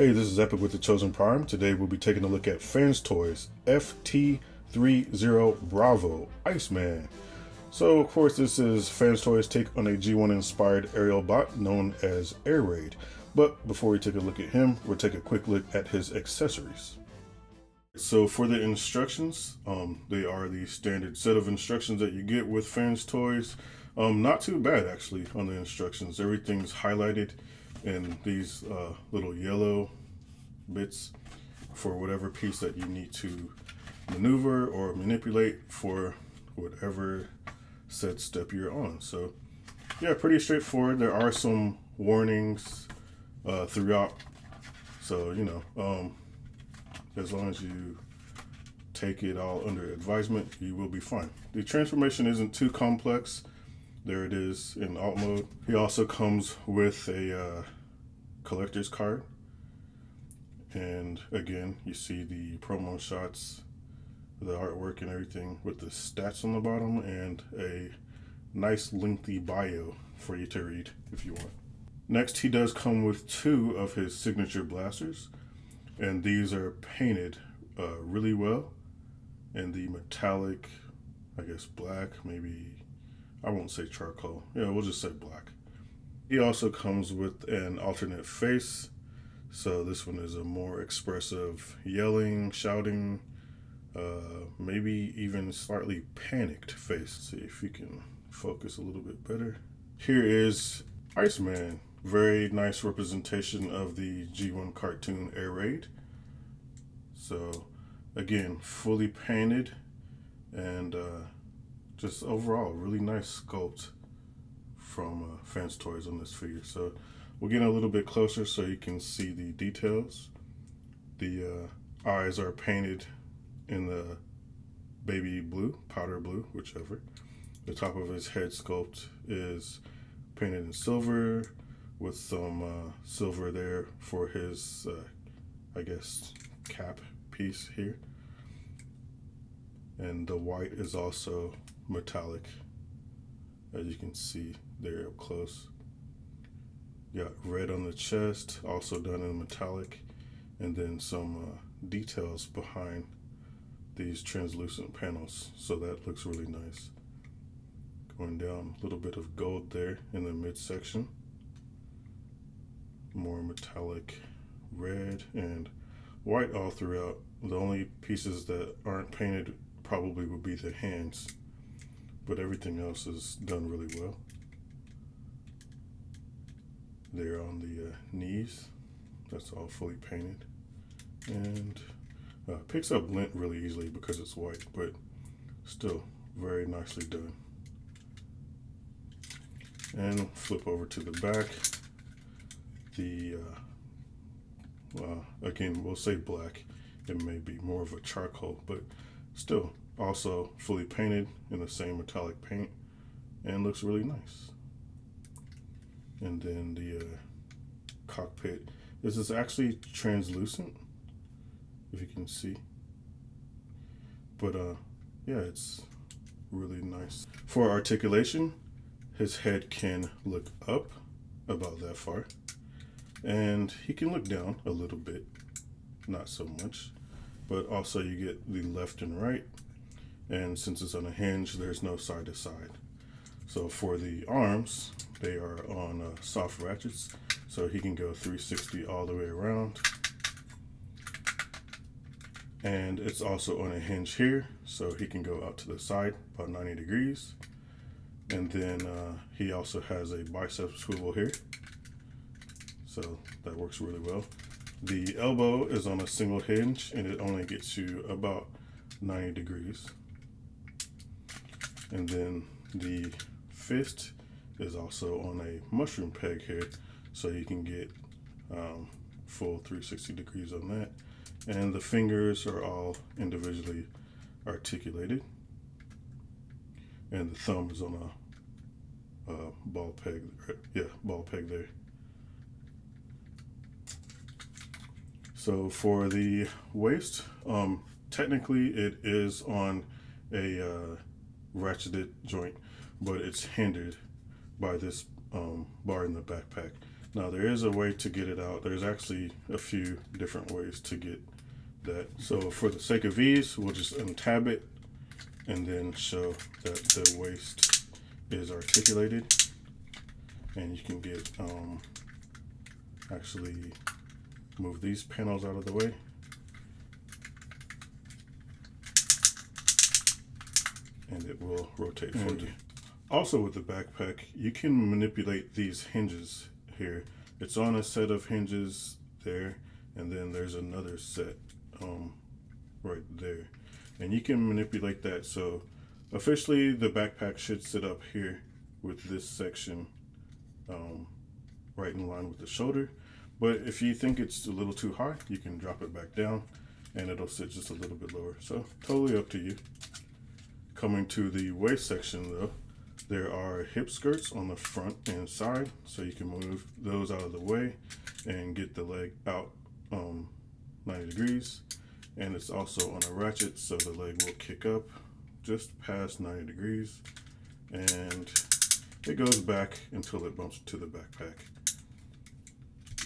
Hey, this is Epykk with the Chosen Prime. Today we'll be taking a look at Fans Toys FT-30 Bravo Iceman. So of course this is Fans Toys' take on a G1 inspired aerial bot known as Air Raid. But before we take a look at him, we'll take a quick look at his accessories. So for the instructions, they are the standard set of instructions that you get with Fans Toys. Not too bad actually on the instructions. Everything's highlighted in these little yellow bits for whatever piece that you need to maneuver or manipulate for whatever set step you're on. So yeah, pretty straightforward. There are some warnings throughout, so you know, as long as you take it all under advisement, you will be fine. The transformation isn't too complex. There it is in alt mode. He also comes with a collector's card. And again, you see the promo shots, the artwork and everything with the stats on the bottom and a nice lengthy bio for you to read if you want. Next, he does come with two of his signature blasters. And these are painted really well in the metallic, I guess black, maybe, I won't say charcoal. Yeah, we'll just say black. He also comes with an alternate face. So this one is a more expressive yelling, shouting, maybe even slightly panicked face. Let's see if you can focus a little bit better. Here is Iceman. Very nice representation of the G1 cartoon Air Raid. So again, fully painted and just overall really nice sculpt from Fans Toys on this figure. So we'll get a little bit closer so you can see the details. The eyes are painted in the baby blue, powder blue, whichever. The top of his head sculpt is painted in silver with some silver there for his, I guess, cap piece here. And the white is also metallic, as you can see there up close. Got red on the chest, also done in metallic, and then some details behind these translucent panels, so that looks really nice. Going down, a little bit of gold there in the midsection. More metallic red and white all throughout. The only pieces that aren't painted probably would be the hands, but everything else is done really well. There on the knees, that's all fully painted, and picks up lint really easily because it's white, but still very nicely done. And flip over to the back. The again, we'll say black. It may be more of a charcoal, but still also fully painted in the same metallic paint and looks really nice. And then the cockpit. This is actually translucent, if you can see. But yeah, it's really nice. For articulation, his head can look up about that far, and he can look down a little bit, not so much, but also you get the left and right, and since it's on a hinge, there's no side to side. So for the arms, they are on soft ratchets, so he can go 360 all the way around. And it's also on a hinge here, so he can go out to the side about 90 degrees. And then he also has a bicep swivel here, so that works really well. The elbow is on a single hinge and it only gets you about 90 degrees. And then the fist is also on a mushroom peg here, so you can get full 360 degrees on that. And the fingers are all individually articulated. And the thumb is on a ball peg, ball peg there. So for the waist, technically it is on a ratcheted joint, but it's hindered by this bar in the backpack. Now there is a way to get it out. There's actually a few different ways to get that. So for the sake of ease, we'll just untab it and then show that the waist is articulated. And you can get, actually move these panels out of the way. And it will rotate for you. Also with the backpack, you can manipulate these hinges here. It's on a set of hinges there, and then there's another set right there. And you can manipulate that. So officially the backpack should sit up here with this section right in line with the shoulder. But if you think it's a little too high, you can drop it back down and it'll sit just a little bit lower. So totally up to you. Coming to the waist section though, there are hip skirts on the front and side, so you can move those out of the way and get the leg out 90 degrees. And it's also on a ratchet, so the leg will kick up just past 90 degrees. And it goes back until it bumps to the backpack.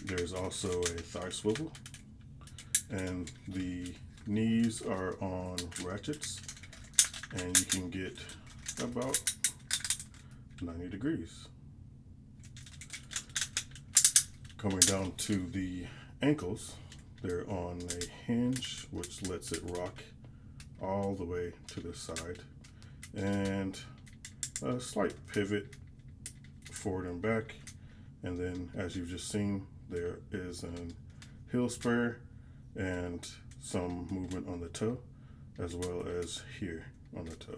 There's also a thigh swivel, and the knees are on ratchets, and you can get about 90 degrees. Coming down to the ankles, they're on a hinge which lets it rock all the way to the side, and a slight pivot forward and back. And then, as you've just seen, there is an heel spur and some movement on the toe, as well as here on the toe.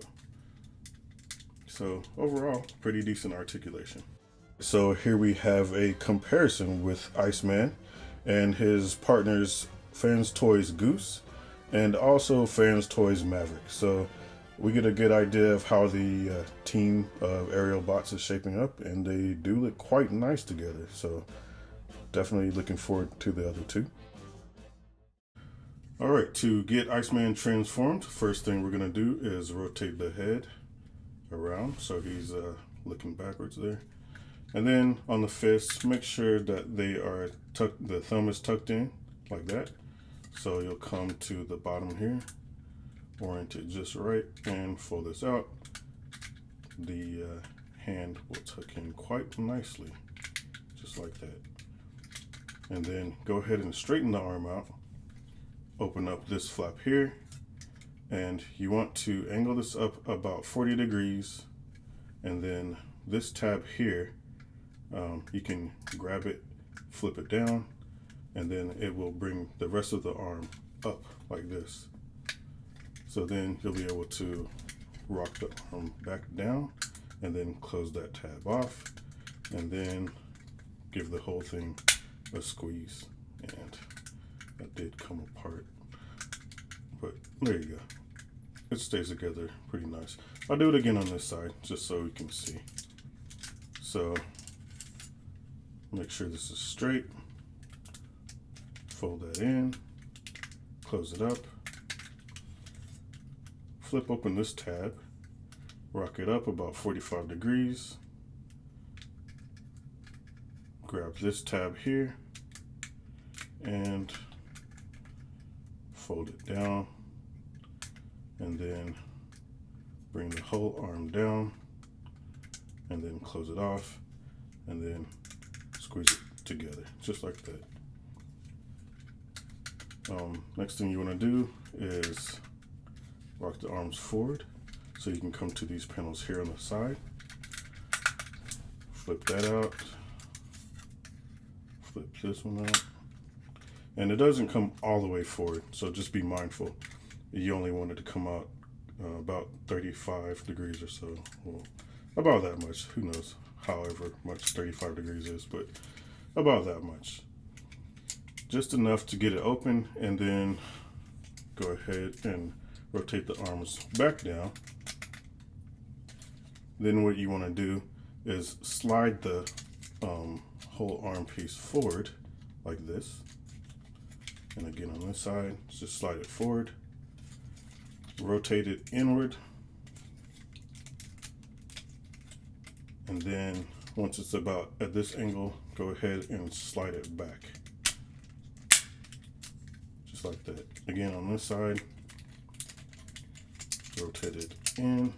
So overall, pretty decent articulation. So here we have a comparison with Iceman and his partners Fans Toys Goose and also Fans Toys Maverick. So we get a good idea of how the team of aerial bots is shaping up, and they do look quite nice together. So definitely looking forward to the other two. All right, to get Iceman transformed, first thing we're gonna do is rotate the head around so he's looking backwards there. And then on the fists, make sure that they are tucked, the thumb is tucked in like that. So you'll come to the bottom here, orient it just right, and fold this out. The hand will tuck in quite nicely, just like that. And then go ahead and straighten the arm out. Open up this flap here, and you want to angle this up about 40 degrees. And then this tab here, you can grab it, flip it down, and then it will bring the rest of the arm up like this. So then you'll be able to rock the arm back down and then close that tab off, and then give the whole thing a squeeze. And that did come apart, but there you go. It stays together pretty nice. I'll do it again on this side just so you can see. So make sure this is straight. Fold that in, close it up, flip open this tab, rock it up about 45 degrees, grab this tab here, and fold it down, and then bring the whole arm down, and then close it off, and then squeeze it together, just like that. Next thing you want to do is rock the arms forward, so you can come to these panels here on the side. Flip that out, flip this one out, and it doesn't come all the way forward, so just be mindful. You only want it to come out about 35 degrees or so. Well, about that much, who knows however much 35 degrees is, but about that much. Just enough to get it open, and then go ahead and rotate the arms back down. Then what you want to do is slide the whole arm piece forward like this. And again on this side, just slide it forward, rotate it inward, and then once it's about at this angle, go ahead and slide it back. Just like that. Again, on this side, rotate it in.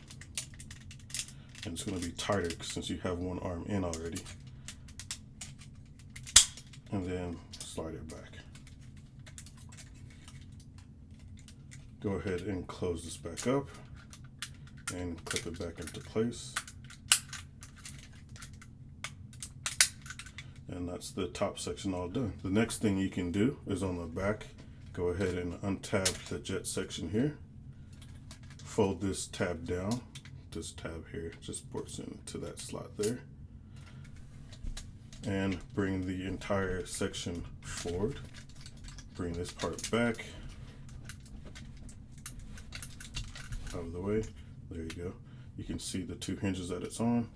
And it's going to be tighter since you have one arm in already. And then slide it back. Go ahead and close this back up and clip it back into place. And that's the top section all done. The next thing you can do is on the back, go ahead and untab the jet section here. Fold this tab down. This tab here just ports into that slot there. And bring the entire section forward. Bring this part back. Out of the way. There you go. You can see the two hinges that it's on.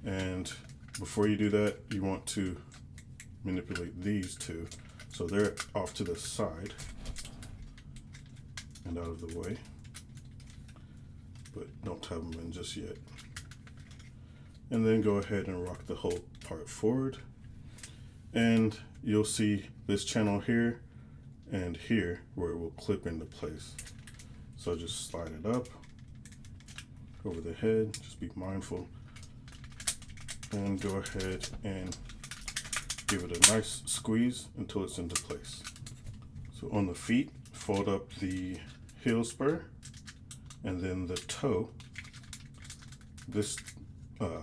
And before you do that, you want to manipulate these two so they're off to the side and out of the way, but don't tab them in just yet. And then go ahead and rock the whole part forward, and you'll see this channel here and here where it will clip into place. So just slide it up over the head, just be mindful, and go ahead and give it a nice squeeze until it's into place. So on the feet, fold up the heel spur, and then the toe, this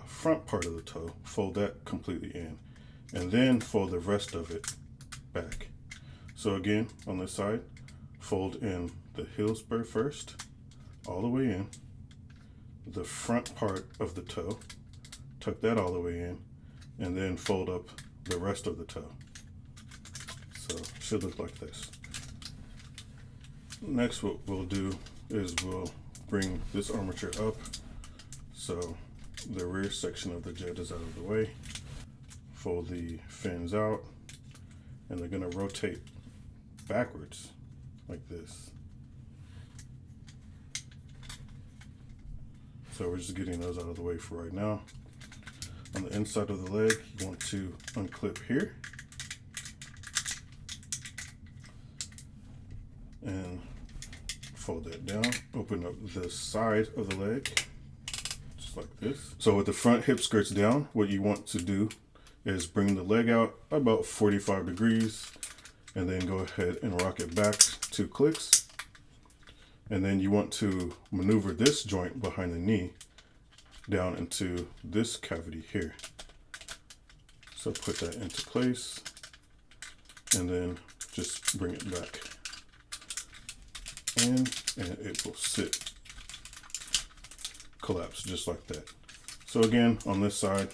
front part of the toe, fold that completely in, and then fold the rest of it back. So again, on this side, fold in the heel spur first, all the way in, the front part of the toe, tuck that all the way in, and then fold up the rest of the toe. So it should look like this. Next, what we'll do is we'll bring this armature up so the rear section of the jet is out of the way. Fold the fins out, and they're going to rotate backwards like this. So we're just getting those out of the way for right now. On the inside of the leg, you want to unclip here and fold that down. Open up the side of the leg, just like this. So with the front hip skirts down, what you want to do is bring the leg out about 45 degrees and then go ahead and rock it back 2 clicks. And then you want to maneuver this joint behind the knee down into this cavity here. So put that into place and then just bring it back in, and it will sit, collapse just like that. So again, on this side,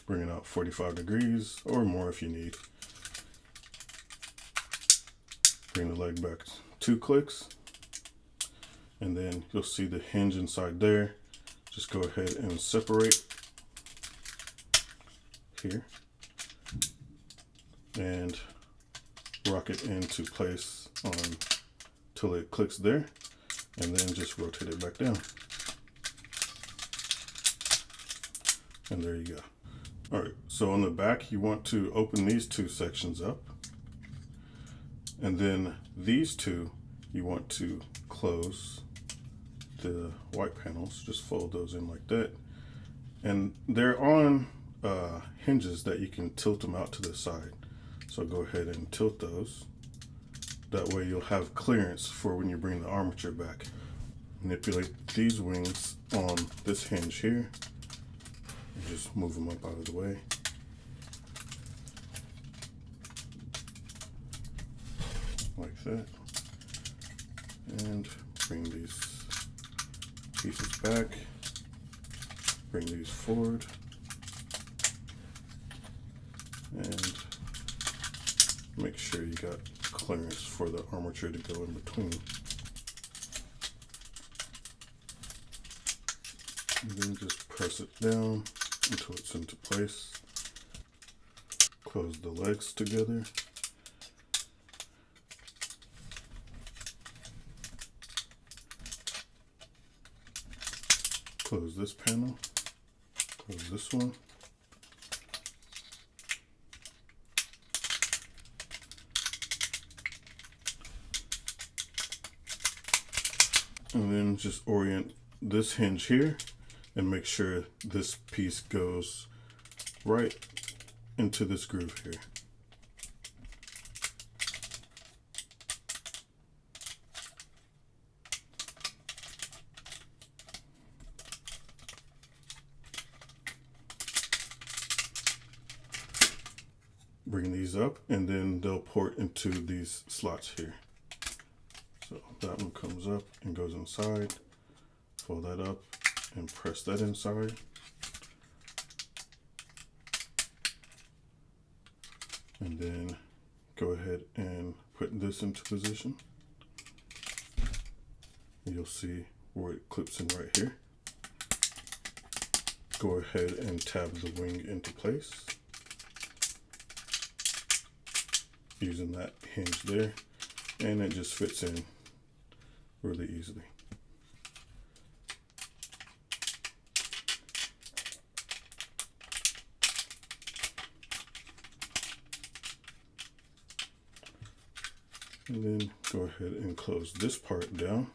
bring it out 45 degrees or more if you need. Bring the leg back 2 clicks, and then you'll see the hinge inside there. Just go ahead and separate here and rock it into place till it clicks there, and then just rotate it back down. And there you go. All right, so on the back, you want to open these 2 sections up, and then these 2 you want to close the white panels. Just fold those in like that, and they're on hinges that you can tilt them out to the side. So go ahead and tilt those. That way you'll have clearance for when you bring the armature back. Manipulate these wings on this hinge here and just move them up out of the way. Like that. And bring these pieces back. Bring these forward. And make sure you got clearance for the armature to go in between. And then just press it down until it's into place. Close the legs together. Close this panel. Close this one. And then just orient this hinge here and make sure this piece goes right into this groove here. Bring these up and then they'll port into these slots here. So that one comes up and goes inside, fold that up and press that inside. And then go ahead and put this into position. And you'll see where it clips in right here. Go ahead and tab the wing into place, using that hinge there, and it just fits in really easily. And then go ahead and close this part down.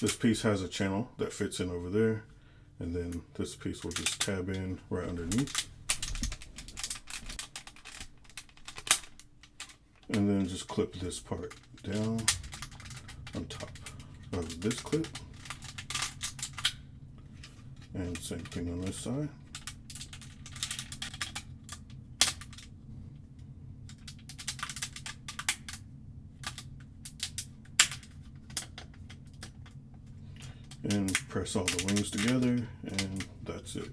This piece has a channel that fits in over there, and then this piece will just tab in right underneath. And then just clip this part down on top of this clip. And same thing on this side. And press all the wings together, and that's it.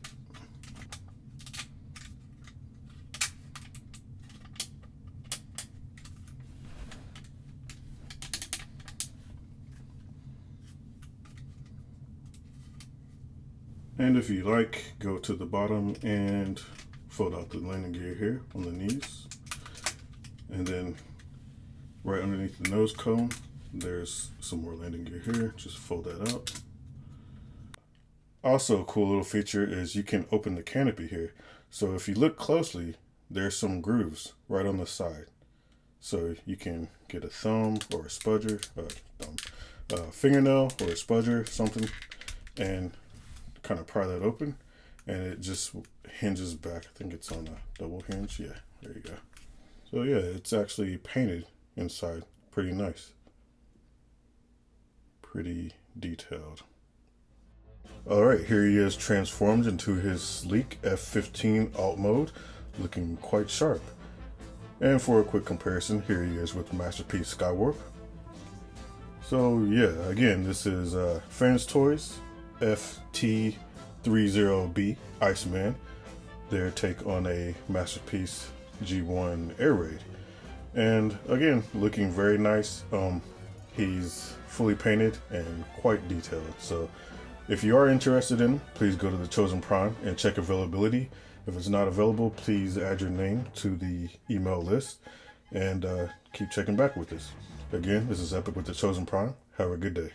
And if you like, go to the bottom and fold out the landing gear here on the knees. And then right underneath the nose cone, there's some more landing gear here. Just fold that out. Also, a cool little feature is you can open the canopy here. So if you look closely, there's some grooves right on the side. So you can get a thumb or a spudger, fingernail or a spudger, something, and kind of pry that open, and it just hinges back. I think it's on a double hinge. Yeah, there you go. So yeah, it's actually painted inside. Pretty nice. Pretty detailed. All right, here he is transformed into his sleek F-15 alt mode, looking quite sharp. And for a quick comparison, here he is with Masterpiece Skywarp. So yeah, again, this is Fans Toys FT-30B ICEMAN, their take on a Masterpiece G1 air raid. And again, looking very nice. He's fully painted and quite detailed. So if you are interested in, please go to the Chosen Prime and check availability. If it's not available, please add your name to the email list and keep checking back with us. Again, this is Epykk with the Chosen Prime. Have a good day.